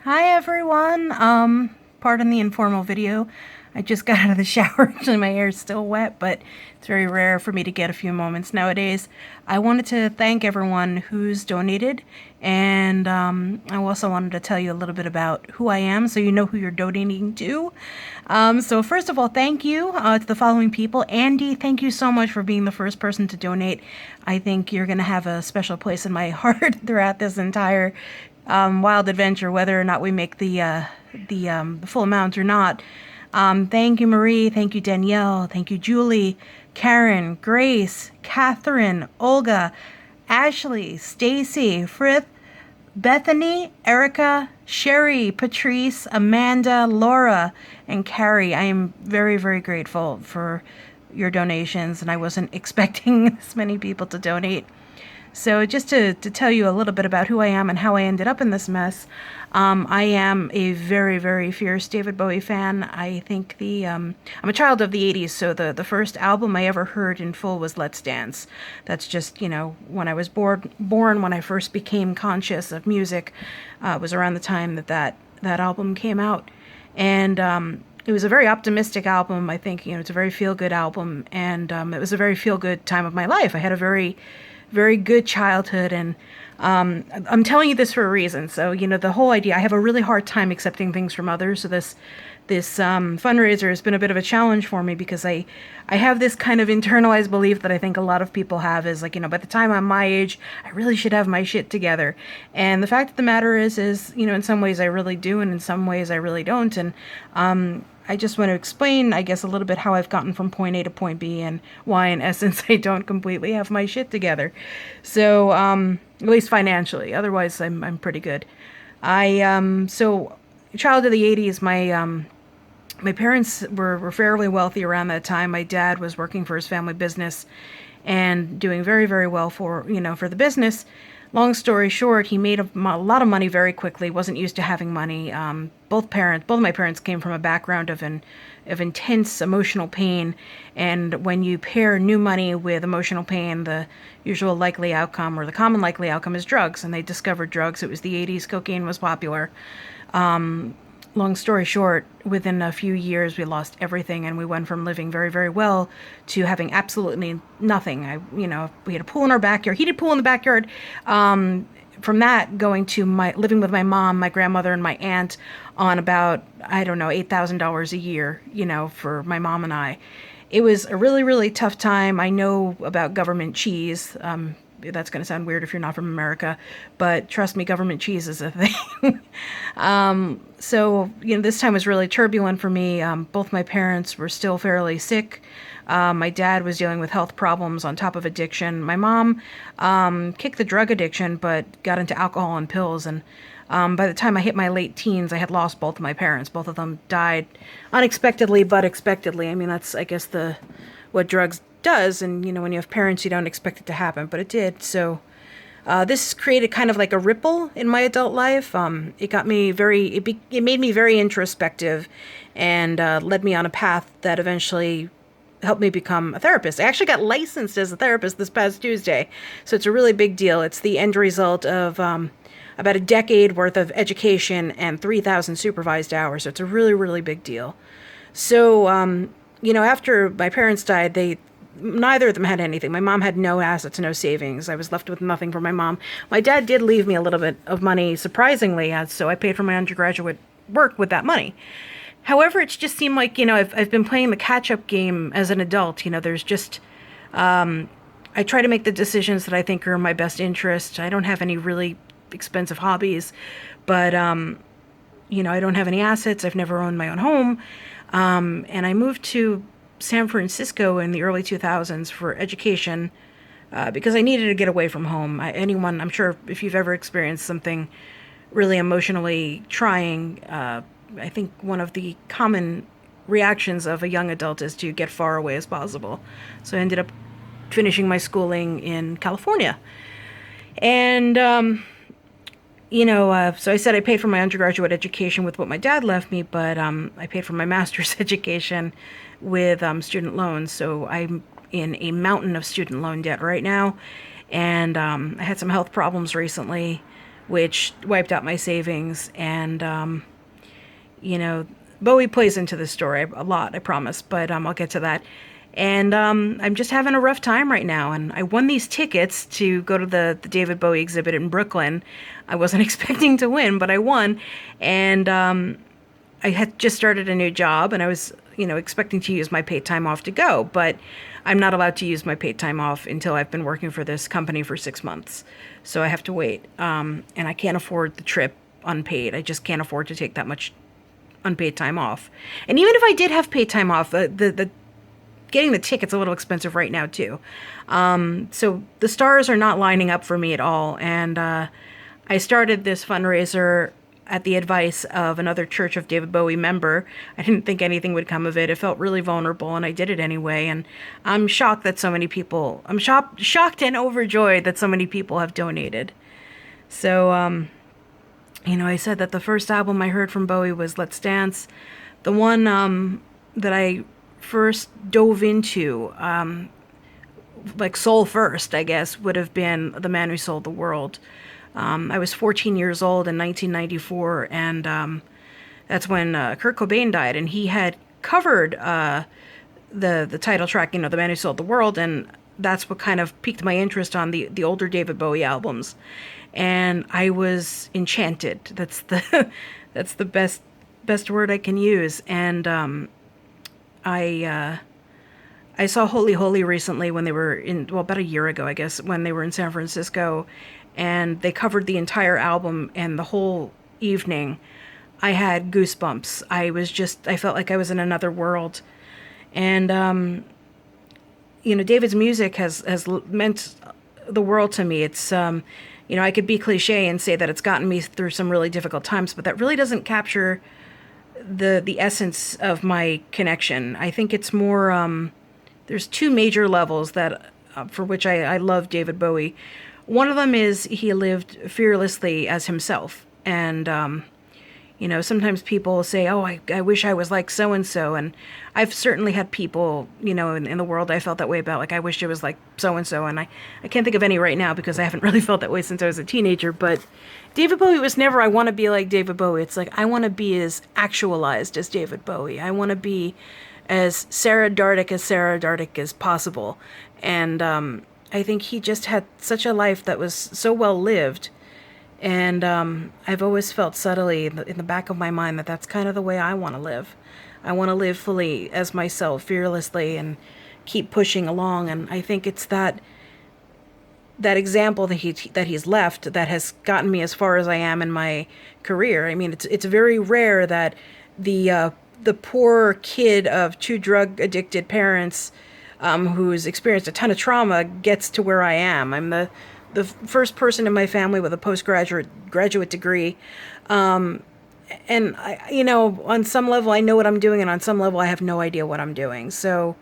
Hi everyone. Pardon the informal video. I just got out of the shower. Actually, my hair is still wet, but it's very rare for me to get a few moments nowadays. I wanted to thank everyone who's donated, and I also wanted to tell you a little bit about who I am so you know who you're donating to. So first of all, thank you to the following people. Andy, thank you so much for being the first person to donate. I think you're going to have a special place in my heart throughout this entire wild adventure, whether or not we make the full amount or not. Thank you, Marie. Thank you, Danielle. Thank you, Julie, Karen, Grace, Catherine, Olga, Ashley, Stacy, Frith, Bethany, Erica, Sherry, Patrice, Amanda, Laura, and Carrie. I am very, very grateful for your donations, and I wasn't expecting this many people to donate. So just to tell you a little bit about who I am and how I ended up in this mess, I am a very, very fierce David Bowie fan. I think I'm a child of the 80s, so the first album I ever heard in full was Let's Dance. That's just, when I was born, when I first became conscious of music, was around the time that album came out. And it was a very optimistic album. I think, it's a very feel-good album, and it was a very feel-good time of my life. I had a very very good childhood, and I'm telling you this for a reason. So the whole idea, I have a really hard time accepting things from others, so this fundraiser has been a bit of a challenge for me because I have this kind of internalized belief that I think a lot of people have, is like, by the time I'm my age, I really should have my shit together. And the fact of the matter is in some ways I really do, and in some ways I really don't. And I just want to explain, I guess, a little bit how I've gotten from point A to point B, and why, in essence, I don't completely have my shit together. So, at least financially. Otherwise, I'm pretty good. So, child of the 80s, my parents were fairly wealthy around that time. My dad was working for his family business and doing very, very well for the business. Long story short, he made a lot of money very quickly. Wasn't used to having money. Both of my parents came from a background of intense emotional pain, and when you pair new money with emotional pain, the usual likely outcome, or the common likely outcome, is drugs. And they discovered drugs. It was the 80s. Cocaine was popular. Long story short, within a few years, we lost everything, and we went from living very, very well to having absolutely nothing. We had a pool in our backyard, heated pool in the backyard. From that, going to living with my mom, my grandmother, and my aunt on about, I don't know, $8,000 a year, for my mom and I. It was a really, really tough time. I know about government cheese. That's going to sound weird if you're not from America, but trust me, government cheese is a thing. So, this time was really turbulent for me. Both my parents were still fairly sick. My dad was dealing with health problems on top of addiction. My mom kicked the drug addiction, but got into alcohol and pills. And by the time I hit my late teens, I had lost both of my parents. Both of them died unexpectedly, but expectedly. I mean, that's, I guess, what drugs does. And, when you have parents, you don't expect it to happen, but it did. So this created kind of like a ripple in my adult life. It got me it made me very introspective, and led me on a path that eventually helped me become a therapist. I actually got licensed as a therapist this past Tuesday. So it's a really big deal. It's the end result of about a decade worth of education and 3,000 supervised hours. So it's a really, really big deal. So, after my parents died, neither of them had anything. My mom had no assets, no savings. I was left with nothing for my mom. My dad did leave me a little bit of money, surprisingly, so I paid for my undergraduate work with that money. However, it's just seemed like, I've been playing the catch-up game as an adult. There's just, I try to make the decisions that I think are in my best interest. I don't have any really expensive hobbies, but, I don't have any assets. I've never owned my own home. And I moved to San Francisco in the early 2000s for education, because I needed to get away from home. I'm sure if you've ever experienced something really emotionally trying, I think one of the common reactions of a young adult is to get far away as possible. So I ended up finishing my schooling in California. And, so I said I paid for my undergraduate education with what my dad left me, but I paid for my master's education with student loans. So I'm in a mountain of student loan debt right now. And I had some health problems recently, which wiped out my savings. And, you know, Bowie plays into the story a lot, I promise, but I'll get to that. And I'm just having a rough time right now. And I won these tickets to go to the David Bowie exhibit in Brooklyn. I wasn't expecting to win, but I won. And I had just started a new job, and I was, expecting to use my paid time off to go. But I'm not allowed to use my paid time off until I've been working for this company for 6 months. So I have to wait. And I can't afford the trip unpaid. I just can't afford to take that much unpaid time off. And even if I did have paid time off, the getting the tickets a little expensive right now too. So the stars are not lining up for me at all. And I started this fundraiser at the advice of another Church of David Bowie member. I didn't think anything would come of it. It felt really vulnerable, and I did it anyway. And I'm shocked that so many people, I'm shocked and overjoyed that so many people have donated. So, I said that the first album I heard from Bowie was Let's Dance. The one that I first dove into, like soul first, I guess, would have been The Man Who Sold the World. I was 14 years old in 1994, and that's when Kurt Cobain died, and he had covered the title track, The Man Who Sold the World, and that's what kind of piqued my interest on the older David Bowie albums. And I was enchanted. That's the best word I can use. And I saw Holy Holy recently when they were about a year ago, I guess, when they were in San Francisco, and they covered the entire album, and the whole evening I had goosebumps. I felt like I was in another world. And, David's music has meant the world to me. It's, I could be cliche and say that it's gotten me through some really difficult times, but that really doesn't capture the essence of my connection. I think it's more, there's two major levels that for which I love David Bowie. One of them is he lived fearlessly as himself. And, sometimes people say, oh, I wish I was like so-and-so. And I've certainly had people, in the world I felt that way about, like, I wish it was like so-and-so. And I can't think of any right now because I haven't really felt that way since I was a teenager. But David Bowie was never, I want to be like David Bowie. It's like, I want to be as actualized as David Bowie. I want to be as Sarah Dardick as possible. And I think he just had such a life that was so well lived. And I've always felt subtly in the back of my mind that that's kind of the way I want to live. I want to live fully as myself, fearlessly, and keep pushing along. And I think it's that example that he's left that has gotten me as far as I am in my career. I mean, it's very rare that the poor kid of two drug addicted parents who's experienced a ton of trauma gets to where I am. I'm the first person in my family with a graduate degree. And I, on some level I know what I'm doing, and on some level I have no idea what I'm doing. So,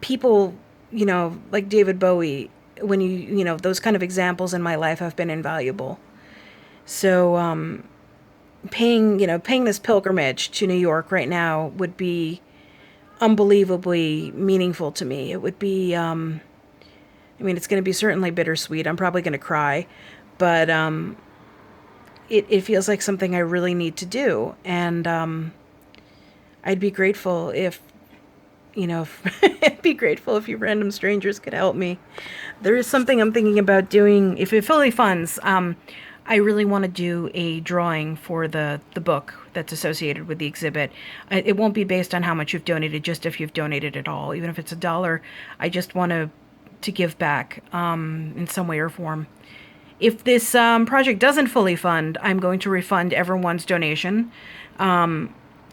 people, like David Bowie, when those kind of examples in my life have been invaluable. So, paying this pilgrimage to New York right now would be unbelievably meaningful to me. It would be, it's going to be certainly bittersweet. I'm probably going to cry, but it feels like something I really need to do. And I'd be grateful if you random strangers could help me. There is something I'm thinking about doing. If it fully funds, I really want to do a drawing for the book that's associated with the exhibit. It won't be based on how much you've donated, just if you've donated at all. Even if it's $1, I just want to give back in some way or form. If this project doesn't fully fund, I'm going to refund everyone's donation.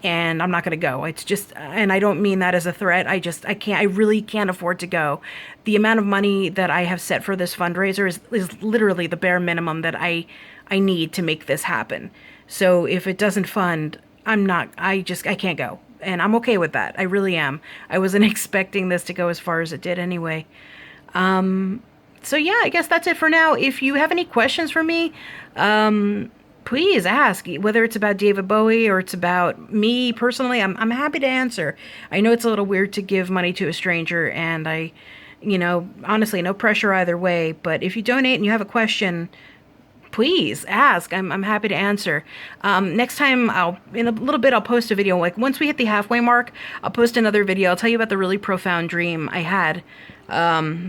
And I'm not going to go. It's just, and I don't mean that as a threat. I really can't afford to go. The amount of money that I have set for this fundraiser is literally the bare minimum that I need to make this happen. So if it doesn't fund, I can't go. And I'm okay with that. I really am. I wasn't expecting this to go as far as it did anyway. So yeah, I guess that's it for now. If you have any questions for me, please ask, whether it's about David Bowie or it's about me personally. I'm happy to answer. I know it's a little weird to give money to a stranger, and honestly, no pressure either way. But if you donate and you have a question, Please ask. I'm happy to answer. Next time, in a little bit, I'll post a video. Like once we hit the halfway mark, I'll post another video. I'll tell you about the really profound dream I had.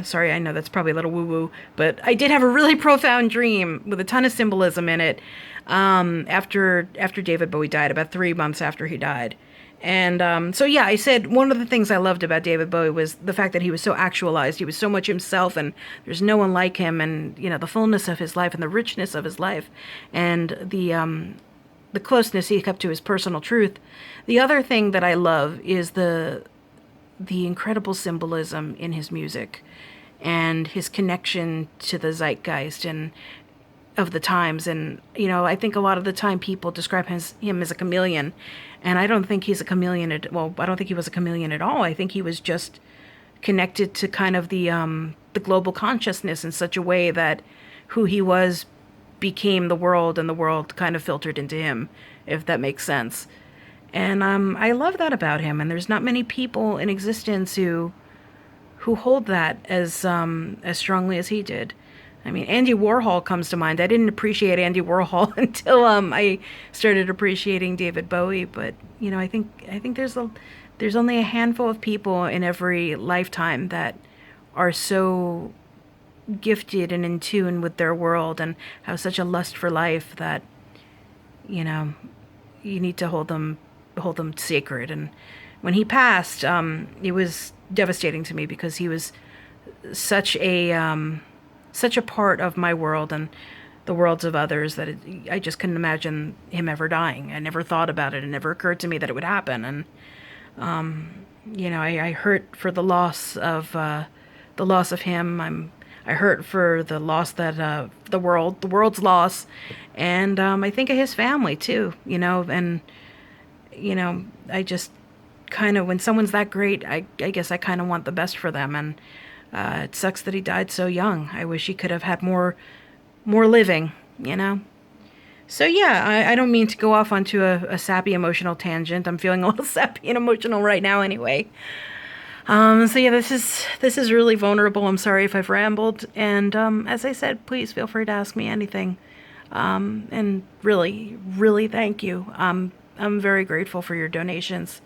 Sorry, I know that's probably a little woo-woo, but I did have a really profound dream with a ton of symbolism in it. After David Bowie died, about 3 months after he died. And so, yeah, I said one of the things I loved about David Bowie was the fact that he was so actualized. He was so much himself, and there's no one like him. And the fullness of his life and the richness of his life, and the closeness he kept to his personal truth. The other thing that I love is the incredible symbolism in his music, and his connection to the zeitgeist and of the times. And I think a lot of the time people describe him as a chameleon, and I don't think he's a chameleon I don't think he was a chameleon at all. I think he was just connected to kind of the global consciousness in such a way that who he was became the world, and the world kind of filtered into him, if that makes sense. And I love that about him, and there's not many people in existence who hold that as strongly as he did. I mean, Andy Warhol comes to mind. I didn't appreciate Andy Warhol until I started appreciating David Bowie. But I think there's only a handful of people in every lifetime that are so gifted and in tune with their world and have such a lust for life that you need to hold them sacred. And when he passed, it was devastating to me because he was such a part of my world and the worlds of others that I just couldn't imagine him ever dying. I never thought about it. It never occurred to me that it would happen. And I hurt for the loss of him. I hurt for the loss that the world's loss, and I think of his family too. And I just kind of, when someone's that great, I guess I kind of want the best for them. And it sucks that he died so young. I wish he could have had more living, So yeah, I don't mean to go off onto a sappy emotional tangent. I'm feeling a little sappy and emotional right now anyway. So yeah, this is really vulnerable. I'm sorry if I've rambled. And as I said, please feel free to ask me anything. And really, really thank you. I'm very grateful for your donations.